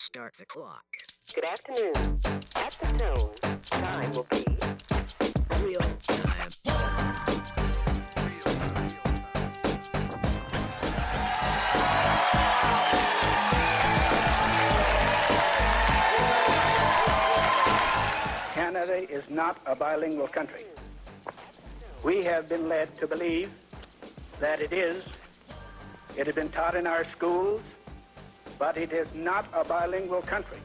Start the clock. Good afternoon. At the tone, time will be Real time. Canada is not a bilingual country. We have been led to believe that it is. It has been taught in our schools, but it is not a bilingual country.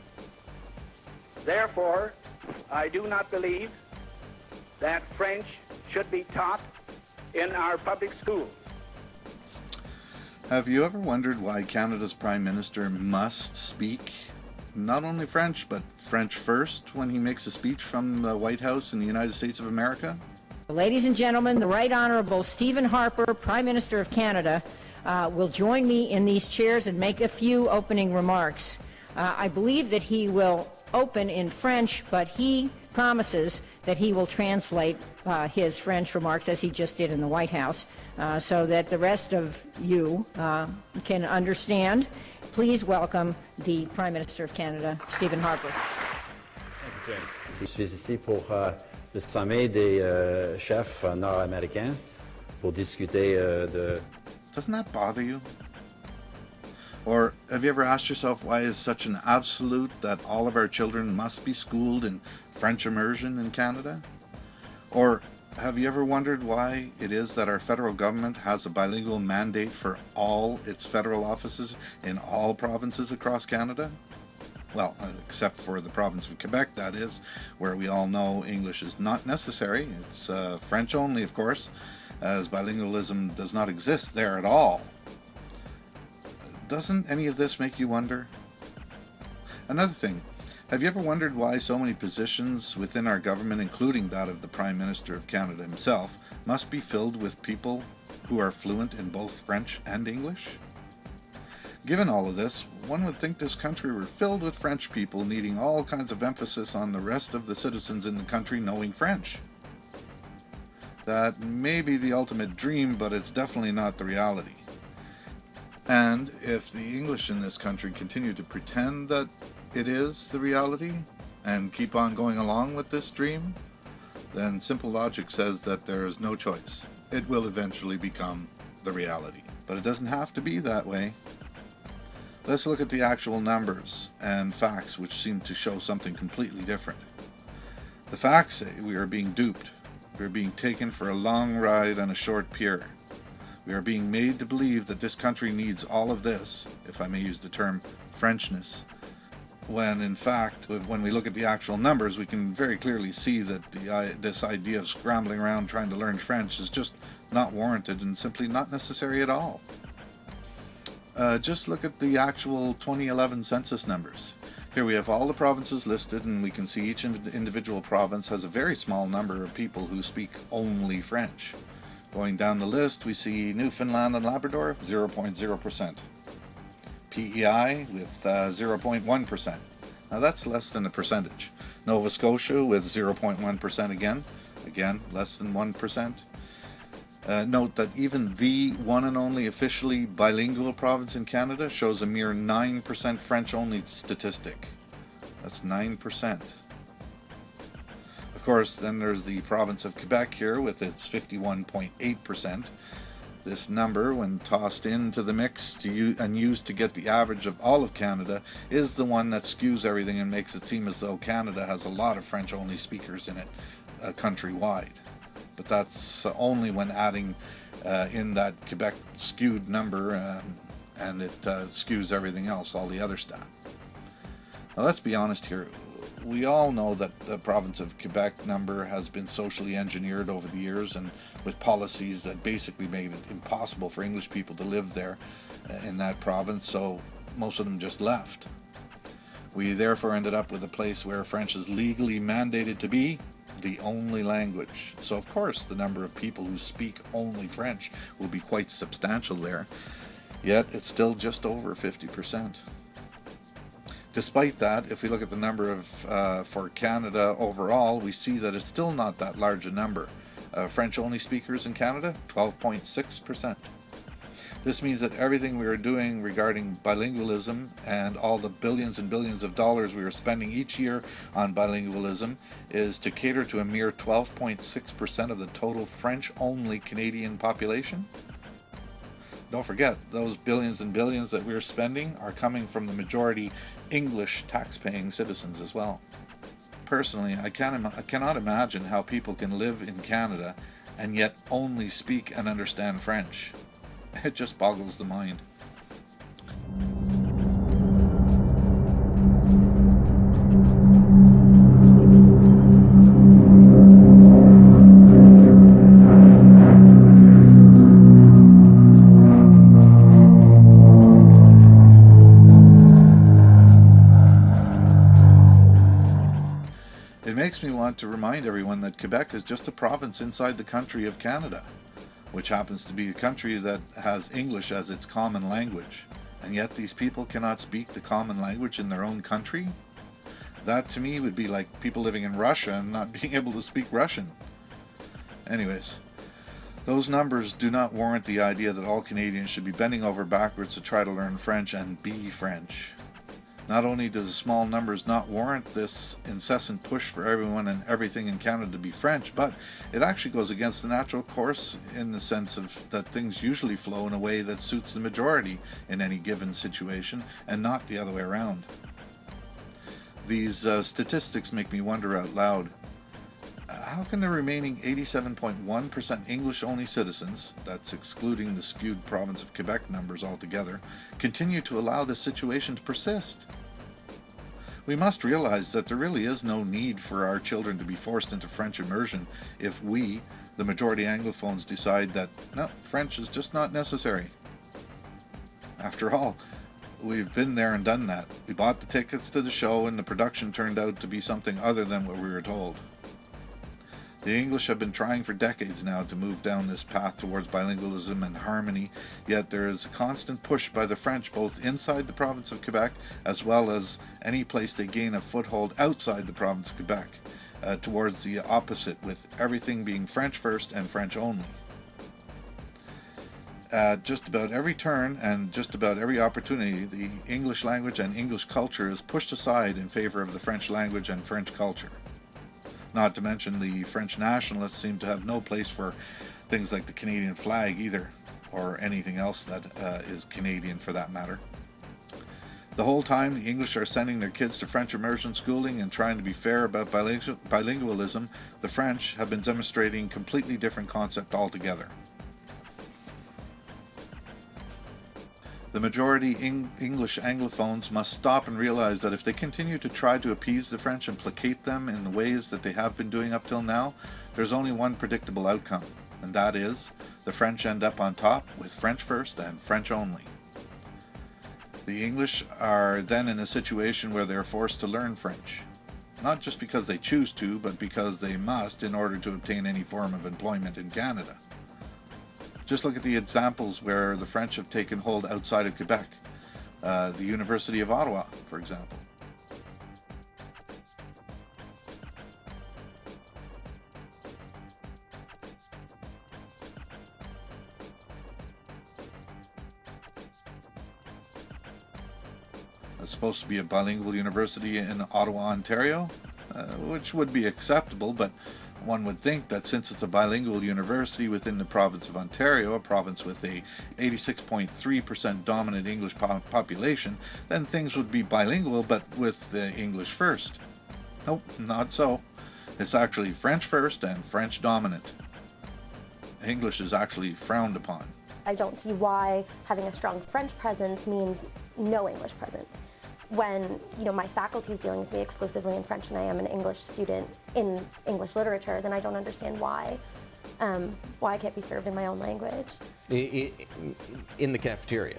Therefore, I do not believe that French should be taught in our public schools. Have you ever wondered why Canada's Prime Minister must speak not only French, but French first when he makes a speech from the White House in the United States of America? Ladies and gentlemen, the Right Honourable Stephen Harper, Prime Minister of Canada, will join me in these chairs and make a few opening remarks. I believe that he will open in French, but he promises that he will translate his French remarks, as he just did in the White House, so that the rest of you can understand. Please welcome the Prime Minister of Canada, Stephen Harper. Thank you, Jane. Je suis ici pour le sommet des chefs nord-américains pour discuter de... Doesn't that bother you? Or have you ever asked yourself why is such an absolute that all of our children must be schooled in French immersion in Canada? Or have you ever wondered why it is that our federal government has a bilingual mandate for all its federal offices in all provinces across Canada? Well, except for the province of Quebec, that is, where we all know English is not necessary. It's French only, of course, as bilingualism does not exist there at all. Doesn't any of this make you wonder? Another thing, have you ever wondered why so many positions within our government, including that of the Prime Minister of Canada himself, must be filled with people who are fluent in both French and English? Given all of this, one would think this country were filled with French people needing all kinds of emphasis on the rest of the citizens in the country knowing French. That may be the ultimate dream, but it's definitely not the reality. And if the English in this country continue to pretend that it is the reality and keep on going along with this dream, then simple logic says that there is no choice. It will eventually become the reality. But it doesn't have to be that way. Let's look at the actual numbers and facts, which seem to show something completely different. The facts say we are being duped. We are being taken for a long ride on a short pier. We are being made to believe that this country needs all of this, if I may use the term Frenchness, when in fact, when we look at the actual numbers, we can very clearly see that this idea of scrambling around trying to learn French is just not warranted and simply not necessary at all. Just look at the actual 2011 census numbers. Here we have all the provinces listed, and we can see each individual province has a very small number of people who speak only French. Going down the list, we see Newfoundland and Labrador, 0.0%. PEI with 0.1%. Now that's less than a percentage. Nova Scotia with 0.1% again less than 1%. Note that even the one and only officially bilingual province in Canada shows a mere 9% French-only statistic. That's 9%. Of course, then there's the province of Quebec here with its 51.8%. This number, when tossed into the mix and used to get the average of all of Canada, is the one that skews everything and makes it seem as though Canada has a lot of French-only speakers in it countrywide. But that's only when adding in that Quebec skewed number, and it skews everything else, all the other stuff. Now let's be honest here. We all know that the province of Quebec number has been socially engineered over the years, and with policies that basically made it impossible for English people to live there in that province, so most of them just left. We therefore ended up with a place where French is legally mandated to be the only language. So of course the number of people who speak only French will be quite substantial there, yet it's still just over 50%. Despite that, if we look at the number of for Canada overall, we see that it's still not that large a number. French-only speakers in Canada, 12.6%. This means that everything we are doing regarding bilingualism and all the billions and billions of dollars we are spending each year on bilingualism is to cater to a mere 12.6% of the total French-only Canadian population. Don't forget, those billions and billions that we're spending are coming from the majority English tax-paying citizens as well. Personally, I cannot imagine how people can live in Canada and yet only speak and understand French. It just boggles the mind. It makes me want to remind everyone that Quebec is just a province inside the country of Canada, which happens to be a country that has English as its common language, and yet these people cannot speak the common language in their own country? That to me would be like people living in Russia and not being able to speak Russian. Anyways, those numbers do not warrant the idea that all Canadians should be bending over backwards to try to learn French and be French. Not only do the small numbers not warrant this incessant push for everyone and everything in Canada to be French, but it actually goes against the natural course in the sense of that things usually flow in a way that suits the majority in any given situation and not the other way around. These statistics make me wonder out loud. How can the remaining 87.1% English-only citizens, that's excluding the skewed province of Quebec numbers altogether, continue to allow this situation to persist? We must realize that there really is no need for our children to be forced into French immersion if we, the majority Anglophones, decide that, no, French is just not necessary. After all, we've been there and done that. We bought the tickets to the show and the production turned out to be something other than what we were told. The English have been trying for decades now to move down this path towards bilingualism and harmony, yet there is a constant push by the French both inside the province of Quebec as well as any place they gain a foothold outside the province of Quebec towards the opposite, with everything being French first and French only. At just about every turn and just about every opportunity, the English language and English culture is pushed aside in favor of the French language and French culture. Not to mention the French nationalists seem to have no place for things like the Canadian flag either, or anything else that is Canadian for that matter. The whole time the English are sending their kids to French immersion schooling and trying to be fair about bilingualism, the French have been demonstrating a completely different concept altogether. The majority English Anglophones must stop and realize that if they continue to try to appease the French and placate them in the ways that they have been doing up till now, there's only one predictable outcome, and that is the French end up on top with French first and French only. The English are then in a situation where they're forced to learn French, not just because they choose to, but because they must in order to obtain any form of employment in Canada. Just look at the examples where the French have taken hold outside of Quebec. The University of Ottawa, for example. It's supposed to be a bilingual university in Ottawa, Ontario, which would be acceptable, but one would think that since it's a bilingual university within the province of Ontario, a province with a 86.3% dominant English population, then things would be bilingual but with English first. Nope, not so. It's actually French first and French dominant. English is actually frowned upon. I don't see why having a strong French presence means no English presence. When my faculty is dealing with me exclusively in French and I am an English student in English literature, then I don't understand why I can't be served in my own language. In the cafeteria.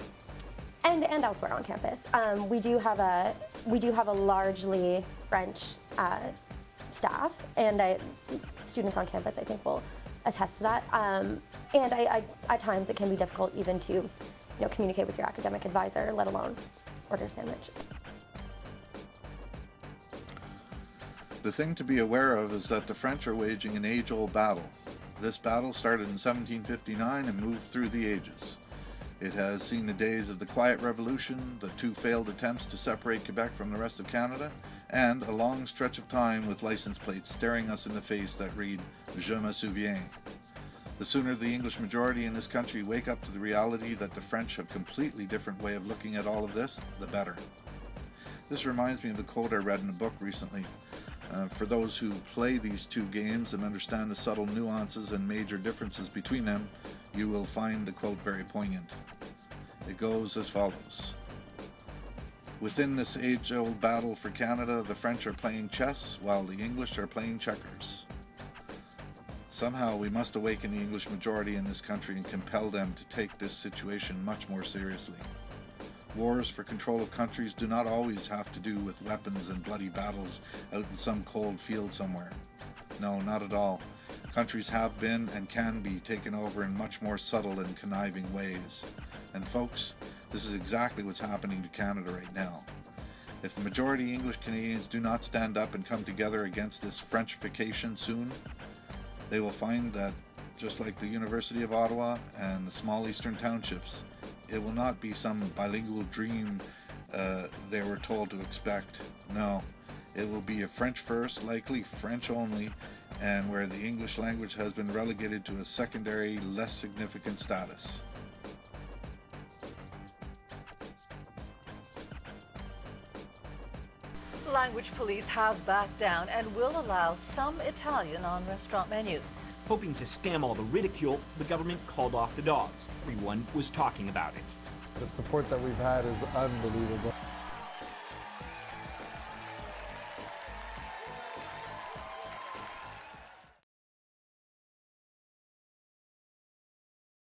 And elsewhere on campus, we do have a largely French staff, and students on campus I think will attest to that. And at times it can be difficult even to communicate with your academic advisor, let alone order a sandwich. The thing to be aware of is that the French are waging an age-old battle. This battle started in 1759 and moved through the ages. It has seen the days of the Quiet Revolution, the 2 failed attempts to separate Quebec from the rest of Canada, and a long stretch of time with license plates staring us in the face that read, Je me souviens. The sooner the English majority in this country wake up to the reality that the French have a completely different way of looking at all of this, the better. This reminds me of the quote I read in a book recently. For those who play these 2 games and understand the subtle nuances and major differences between them, you will find the quote very poignant. It goes as follows. Within this age-old battle for Canada, the French are playing chess while the English are playing checkers. Somehow we must awaken the English majority in this country and compel them to take this situation much more seriously. Wars for control of countries do not always have to do with weapons and bloody battles out in some cold field somewhere. No, not at all. Countries have been and can be taken over in much more subtle and conniving ways. And folks, this is exactly what's happening to Canada right now. If the majority English Canadians do not stand up and come together against this Frenchification soon, they will find that, just like the University of Ottawa and the small eastern townships, it will not be some bilingual dream they were told to expect. No, it will be a French first, likely French only, and where the English language has been relegated to a secondary, less significant status. Language police have backed down and will allow some Italian on restaurant menus. Hoping to stem all the ridicule, the government called off the dogs. Everyone was talking about it. The support that we've had is unbelievable.